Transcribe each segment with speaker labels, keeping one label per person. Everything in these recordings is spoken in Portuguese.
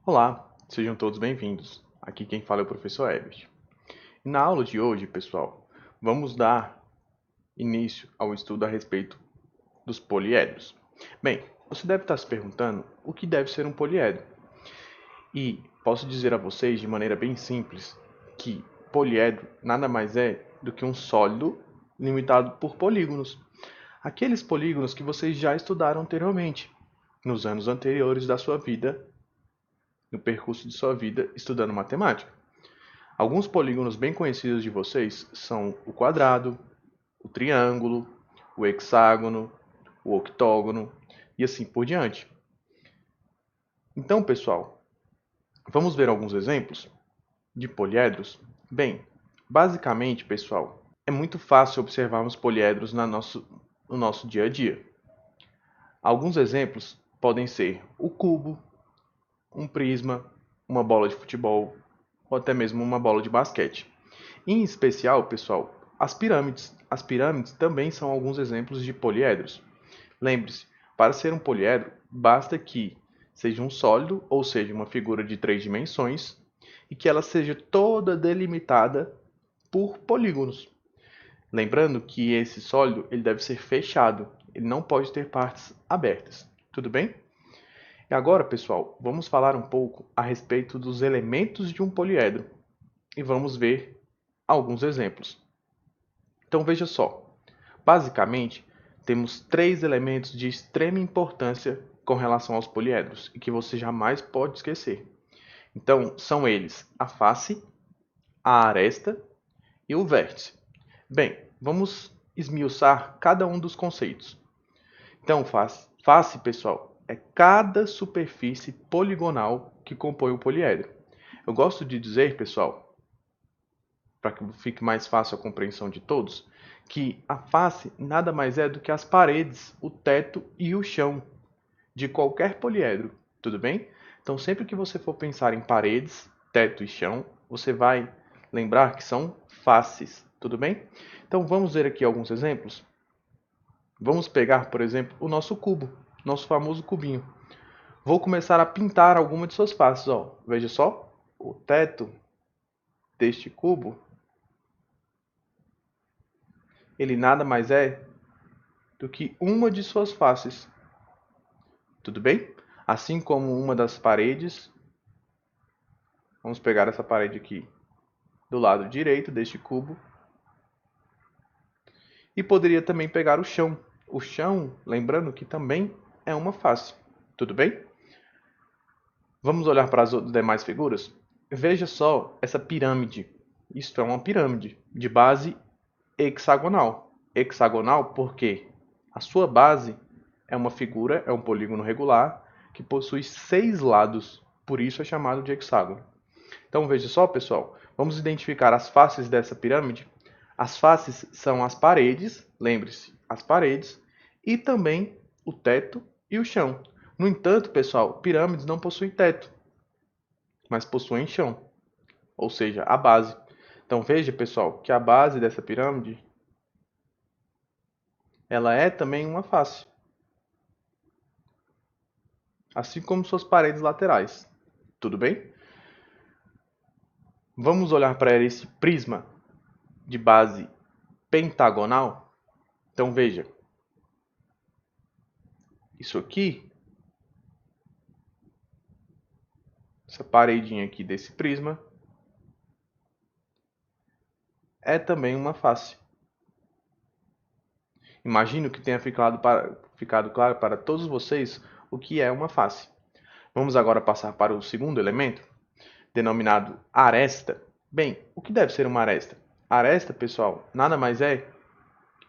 Speaker 1: Olá, sejam todos bem-vindos. Aqui quem fala é o professor Herbert. E na aula de hoje, pessoal, vamos dar início ao estudo a respeito dos poliedros. Bem, você deve estar se perguntando o que deve ser um poliedro. E posso dizer a vocês de maneira bem simples que poliedro nada mais é do que um sólido limitado por polígonos. Aqueles polígonos que vocês já estudaram anteriormente, nos anos anteriores da sua vida, no percurso de sua vida estudando matemática. Alguns polígonos bem conhecidos de vocês são o quadrado, o triângulo, o hexágono, o octógono e assim por diante. Então, pessoal, vamos ver alguns exemplos de poliedros? Bem, basicamente, pessoal, é muito fácil observarmos poliedros no nosso dia a dia. Alguns exemplos podem ser o cubo, um prisma, uma bola de futebol ou até mesmo uma bola de basquete. Em especial, pessoal, as pirâmides. As pirâmides também são alguns exemplos de poliedros. Lembre-se, para ser um poliedro, basta que seja um sólido, ou seja, uma figura de três dimensões, e que ela seja toda delimitada por polígonos. Lembrando que esse sólido ele deve ser fechado, ele não pode ter partes abertas. Tudo bem? E agora, pessoal, vamos falar um pouco a respeito dos elementos de um poliedro e vamos ver alguns exemplos. Então veja só, basicamente temos três elementos de extrema importância com relação aos poliedros e que você jamais pode esquecer. Então são eles a face, a aresta e o vértice. Bem, vamos esmiuçar cada um dos conceitos. Então, face, pessoal, é cada superfície poligonal que compõe o poliedro. Eu gosto de dizer, pessoal, para que fique mais fácil a compreensão de todos, que a face nada mais é do que as paredes, o teto e o chão de qualquer poliedro, tudo bem? Então, sempre que você for pensar em paredes, teto e chão, você vai lembrar que são faces, tudo bem? Então, vamos ver aqui alguns exemplos. Vamos pegar, por exemplo, o nosso cubo, nosso famoso cubinho. Vou começar a pintar alguma de suas faces, ó. Veja só, o teto deste cubo, ele nada mais é do que uma de suas faces. Tudo bem? Assim como uma das paredes, vamos pegar essa parede aqui do lado direito deste cubo e poderia também pegar o chão. O chão, lembrando que também é uma face. Tudo bem? Vamos olhar para as demais figuras? Veja só essa pirâmide. Isto é uma pirâmide de base hexagonal. Hexagonal porque a sua base é uma figura, é um polígono regular que possui 6 lados, por isso é chamado de hexágono. Então veja só, pessoal, vamos identificar as faces dessa pirâmide. As faces são as paredes, lembre-se, as paredes, e também o teto e o chão. No entanto, pessoal, pirâmides não possuem teto, mas possuem chão, ou seja, a base. Então veja, pessoal, que a base dessa pirâmide, ela é também uma face, assim como suas paredes laterais. Tudo bem? Vamos olhar para esse prisma de base pentagonal? Então veja, isso aqui, essa paredinha aqui desse prisma, é também uma face. Imagino que tenha ficado claro para todos vocês o que é uma face. Vamos agora passar para o segundo elemento, denominado aresta. Bem, o que deve ser uma aresta? Aresta, pessoal, nada mais é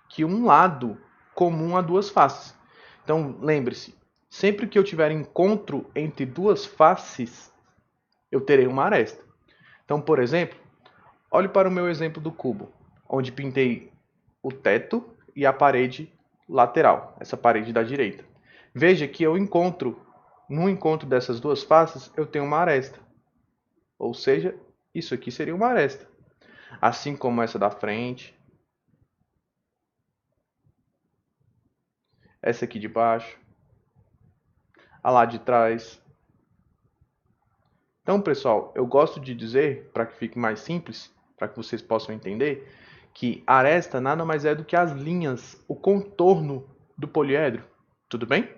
Speaker 1: que um lado comum a duas faces. Então, lembre-se, sempre que eu tiver encontro entre duas faces, eu terei uma aresta. Então, por exemplo, olhe para o meu exemplo do cubo, onde pintei o teto e a parede lateral, essa parede da direita. Veja que no encontro dessas duas faces, eu tenho uma aresta. Ou seja, isso aqui seria uma aresta. Assim como essa da frente, essa aqui de baixo, a lá de trás, Então, pessoal, eu gosto de dizer, para que fique mais simples, para que vocês possam entender, que aresta nada mais é do que as linhas, o contorno do poliedro. Tudo bem?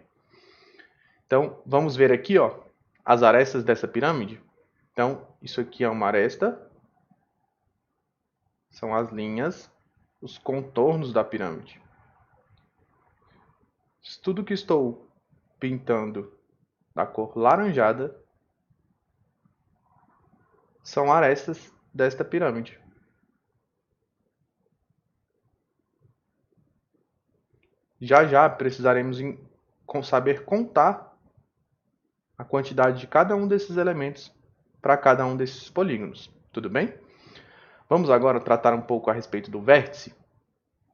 Speaker 1: Então, vamos ver aqui, ó, as arestas dessa pirâmide. Então, isso aqui é uma aresta, são as linhas, os contornos da pirâmide. Tudo que estou pintando da cor laranjada são arestas desta pirâmide. Já já precisaremos saber contar a quantidade de cada um desses elementos para cada um desses polígonos. Tudo bem? Vamos agora tratar um pouco a respeito do vértice.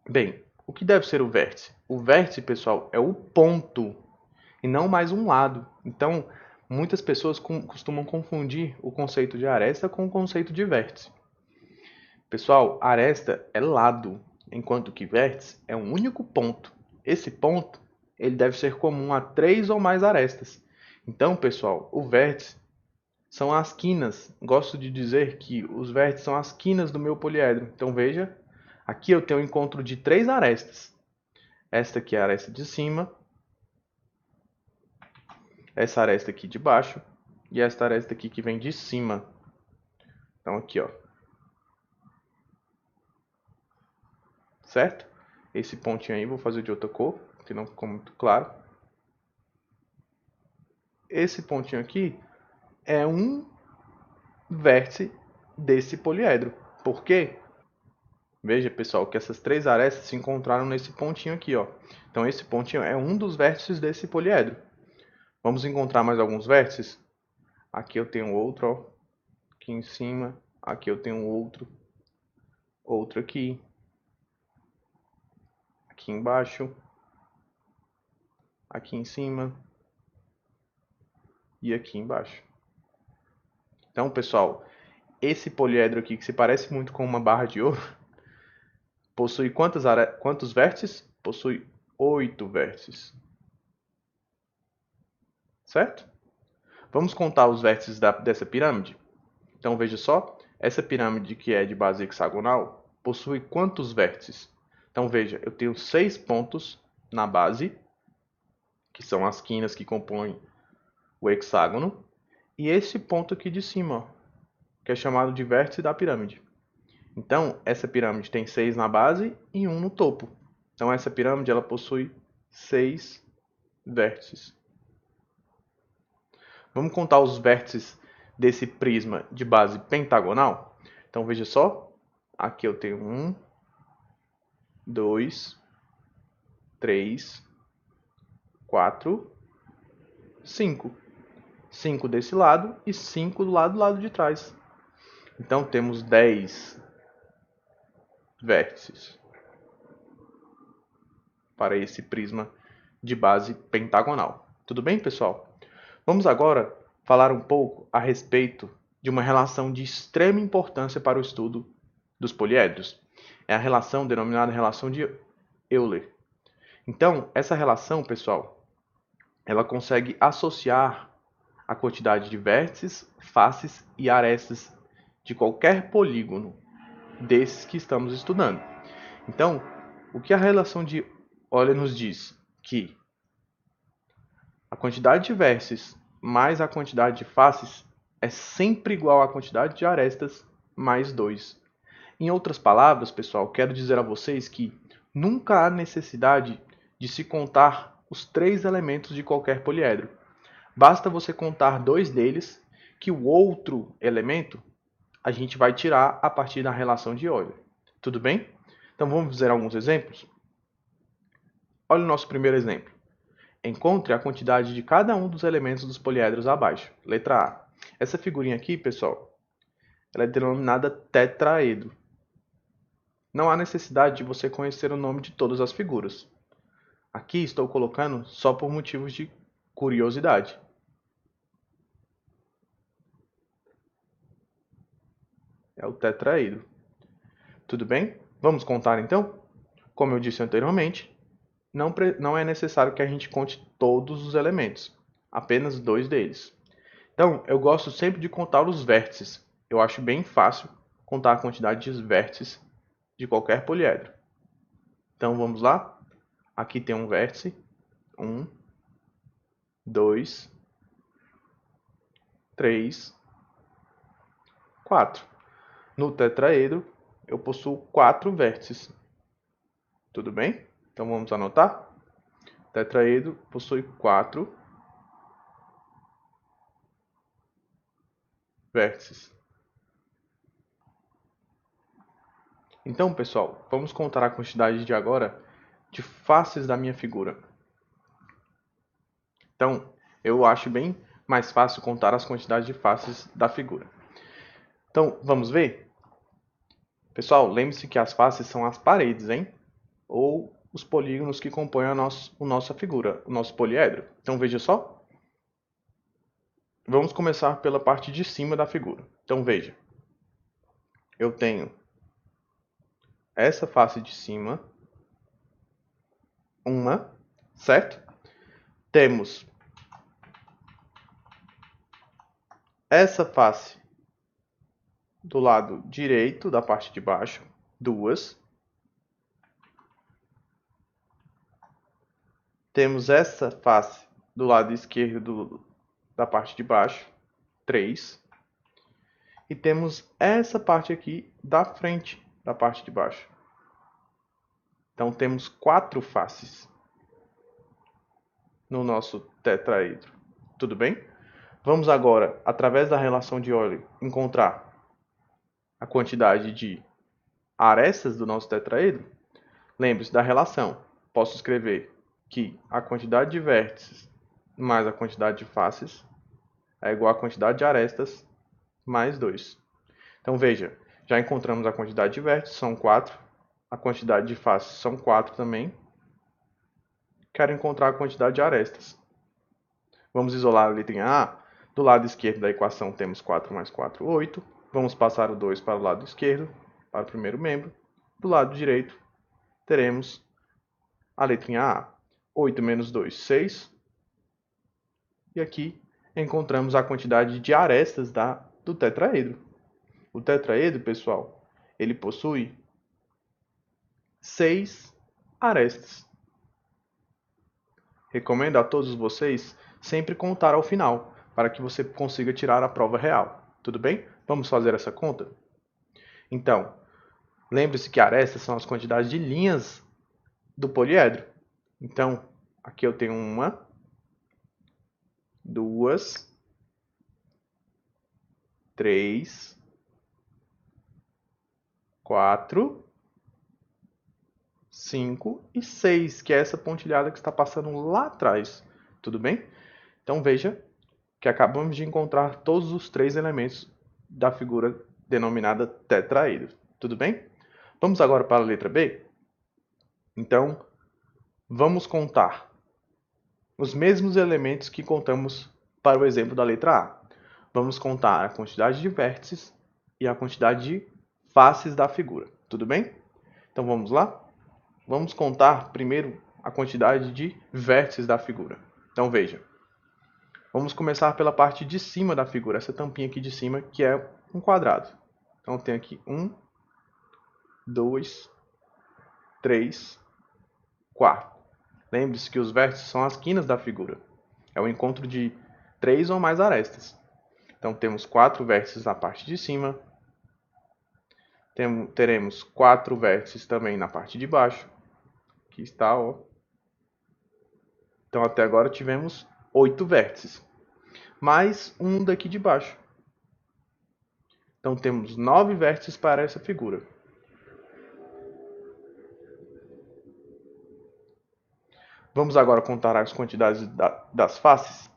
Speaker 1: Bem, o que deve ser o vértice? O vértice, pessoal, é o ponto e não mais um lado. Então, muitas pessoas costumam confundir o conceito de aresta com o conceito de vértice. Pessoal, aresta é lado, enquanto que vértice é um único ponto. Esse ponto ele deve ser comum a 3 ou mais arestas. Então, pessoal, o vértice são as quinas. Gosto de dizer que os vértices são as quinas do meu poliedro. Então, veja, aqui eu tenho um encontro de 3 arestas. Esta aqui é a aresta de cima, essa aresta aqui de baixo e esta aresta aqui que vem de cima. Então, aqui, ó. Certo? Esse pontinho aí vou fazer de outra cor, que não ficou muito claro. Esse pontinho aqui é um vértice desse poliedro. Por quê? Veja, pessoal, que essas 3 arestas se encontraram nesse pontinho aqui, ó. Então, esse pontinho é um dos vértices desse poliedro. Vamos encontrar mais alguns vértices? Aqui eu tenho outro, ó. Aqui em cima. Aqui eu tenho outro. Outro aqui. Aqui embaixo. Aqui em cima. E aqui embaixo. Então, pessoal, esse poliedro aqui, que se parece muito com uma barra de ouro, possui quantos vértices? Possui 8 vértices. Certo? Vamos contar os vértices dessa pirâmide? Então, veja só, essa pirâmide que é de base hexagonal possui quantos vértices? Então, veja, eu tenho 6 pontos na base, que são as quinas que compõem o hexágono, e esse ponto aqui de cima, ó, que é chamado de vértice da pirâmide. Então, essa pirâmide tem 6 na base e 1 no topo. Então, essa pirâmide ela possui 6 vértices. Vamos contar os vértices desse prisma de base pentagonal? Então, veja só. Aqui eu tenho 1, 2, 3, 4, 5. 5 desse lado e 5 do lado de trás. Então, temos 10 vértices para esse prisma de base pentagonal. Tudo bem, pessoal? Vamos agora falar um pouco a respeito de uma relação de extrema importância para o estudo dos poliedros. É a relação denominada relação de Euler. Então, essa relação, pessoal, ela consegue associar a quantidade de vértices, faces e arestas de qualquer polígono desses que estamos estudando. Então, o que a relação de Euler nos diz? Que a quantidade de vértices mais a quantidade de faces é sempre igual à quantidade de arestas mais 2. Em outras palavras, pessoal, quero dizer a vocês que nunca há necessidade de se contar os 3 elementos de qualquer poliedro. Basta você contar 2 deles, que o outro elemento a gente vai tirar a partir da relação de Euler. Tudo bem? Então vamos ver alguns exemplos? Olha o nosso primeiro exemplo. Encontre a quantidade de cada um dos elementos dos poliedros abaixo. Letra A. Essa figurinha aqui, pessoal, ela é denominada tetraedro. Não há necessidade de você conhecer o nome de todas as figuras. Aqui estou colocando só por motivos de curiosidade. É o tetraedro. Tudo bem? Vamos contar então? Como eu disse anteriormente, não é necessário que a gente conte todos os elementos, apenas 2 deles. Então, eu gosto sempre de contar os vértices. Eu acho bem fácil contar a quantidade de vértices de qualquer poliedro. Então, vamos lá? Aqui tem um vértice. 1, 2, 3, 4. No tetraedro, eu possuo 4 vértices. Tudo bem? Então, vamos anotar? O tetraedro possui 4 vértices. Então, pessoal, vamos contar a quantidade de agora de faces da minha figura. Então, eu acho bem mais fácil contar as quantidades de faces da figura. Então, vamos ver? Pessoal, lembre-se que as faces são as paredes, hein? Ou os polígonos que compõem a nossa figura, o nosso poliedro. Então, veja só. Vamos começar pela parte de cima da figura. Então, veja. Eu tenho essa face de cima, uma, certo? Temos essa face do lado direito da parte de baixo, duas. Temos essa face do lado esquerdo da parte de baixo, 3. E temos essa parte aqui da frente da parte de baixo. Então temos 4 faces no nosso tetraedro. Tudo bem? Vamos agora, através da relação de Euler, encontrar a quantidade de arestas do nosso tetraedro. Lembre-se da relação. Posso escrever que a quantidade de vértices mais a quantidade de faces é igual à quantidade de arestas mais 2. Então veja, já encontramos a quantidade de vértices, são 4. A quantidade de faces são 4 também. Quero encontrar a quantidade de arestas. Vamos isolar a letra A. Do lado esquerdo da equação temos 4 mais 4, 8. Vamos passar o 2 para o lado esquerdo, para o primeiro membro. Do lado direito, teremos a letrinha A. 8 menos 2, 6. E aqui encontramos a quantidade de arestas do tetraedro. O tetraedro, pessoal, ele possui 6 arestas. Recomendo a todos vocês sempre contar ao final, para que você consiga tirar a prova real. Tudo bem? Vamos fazer essa conta? Então, lembre-se que arestas são as quantidades de linhas do poliedro. Então, aqui eu tenho 1, 2, 3, 4, 5 e 6, que é essa pontilhada que está passando lá atrás. Tudo bem? Então veja que acabamos de encontrar todos os 3 elementos da figura denominada tetraedro. Tudo bem? Vamos agora para a letra B? Então, vamos contar os mesmos elementos que contamos para o exemplo da letra A. Vamos contar a quantidade de vértices e a quantidade de faces da figura. Tudo bem? Então vamos lá? Vamos contar primeiro a quantidade de vértices da figura. Então veja. Vamos começar pela parte de cima da figura, essa tampinha aqui de cima, que é um quadrado. Então tem aqui 1, 2, 3, 4. Lembre-se que os vértices são as quinas da figura. É o encontro de 3 ou mais arestas. Então temos 4 vértices na parte de cima. Teremos 4 vértices também na parte de baixo. Aqui está, ó. Então até agora tivemos 8 vértices. Mais um daqui de baixo. Então temos 9 vértices para essa figura. Vamos agora contar as quantidades das faces.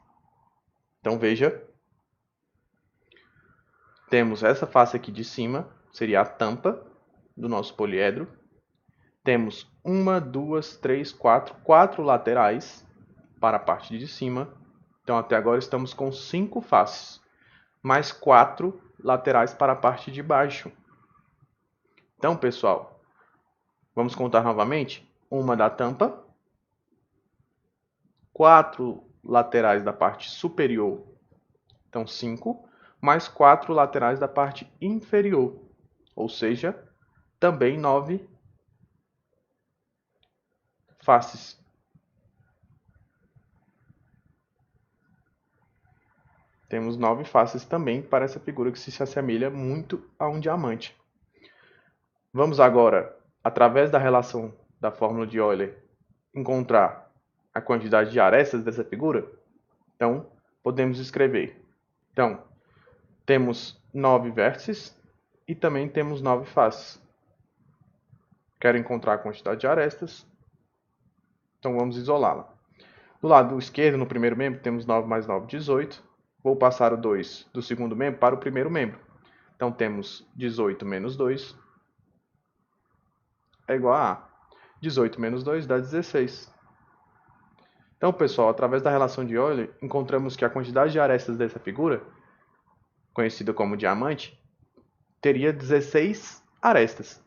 Speaker 1: Então veja. Temos essa face aqui de cima, seria a tampa do nosso poliedro. Temos 1, 2, 3, 4 laterais para a parte de cima. Então até agora estamos com 5 faces, mais 4 laterais para a parte de baixo. Então, pessoal, vamos contar novamente. Uma da tampa, 4 laterais da parte superior Então, 5 mais 4 laterais da parte inferior, ou seja, também 9 faces. Temos 9 faces também para essa figura que se assemelha muito a um diamante. Vamos agora, através da relação da fórmula de Euler, encontrar a quantidade de arestas dessa figura? Então, podemos escrever. Então, temos 9 vértices e também temos 9 faces. Quero encontrar a quantidade de arestas, então vamos isolá-la. Do lado esquerdo, no primeiro membro, temos 9 mais 9, 18. Vou passar o 2 do segundo membro para o primeiro membro. Então, temos 18 menos 2 é igual a 18 menos 2 dá 16. Então, pessoal, através da relação de Euler, encontramos que a quantidade de arestas dessa figura, conhecida como diamante, teria 16 arestas.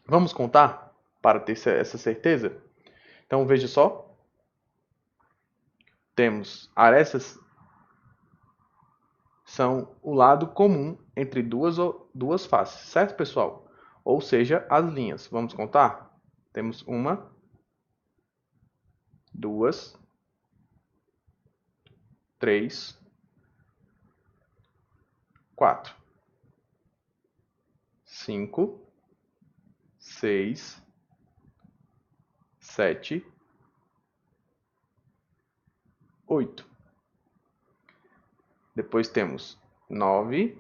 Speaker 1: Vamos contar para ter essa certeza? Então, veja só. Temos arestas são o lado comum entre duas faces, certo, pessoal? Ou seja, as linhas. Vamos contar? Temos 1, 2, 3, 4, 5, 6, 7, 8. Depois temos 9,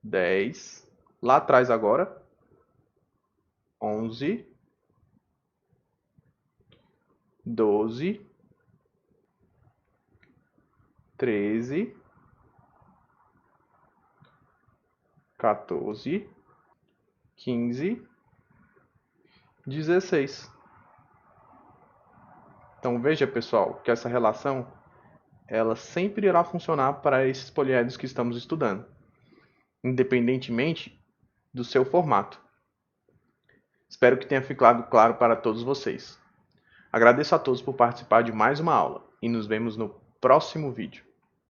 Speaker 1: 10, lá atrás agora, 11, 12, 13, 14, 15, 16. Então veja, pessoal, que essa relação ela sempre irá funcionar para esses poliedros que estamos estudando, independentemente do seu formato. Espero que tenha ficado claro para todos vocês. Agradeço a todos por participar de mais uma aula e nos vemos no próximo vídeo.